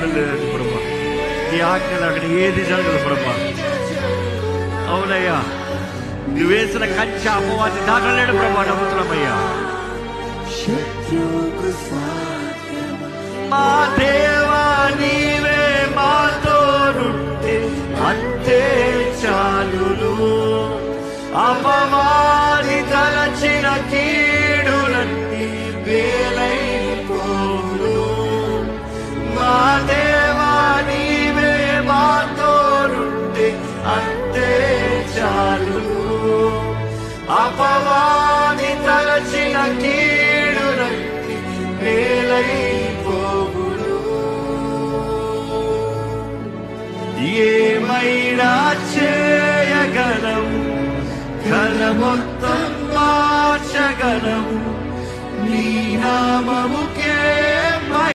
ఉండలేదు ప్రభా. నీ ఆజ్ఞలు అక్కడ ఏది జరగదు ప్రభా. అవునయ్యా, నువ్వు వేసిన కంచె అపవాది దాటలేడు ప్రభా. నమ్ముతున్నామయ్యా. మా దేవా నీవే మాతో నుండి అంతే చాలును. అపవాది తలచిన కీడులన్నీ వేలైపోను. మా దేవా నీవే మాతో నుండి అంతే చాలును. అపవాది తలచిన కీడులన్నీ వేలైపోను. ఏమైనా చేయగలం, కల మొత్తం మార్చగలం నీ నామముకే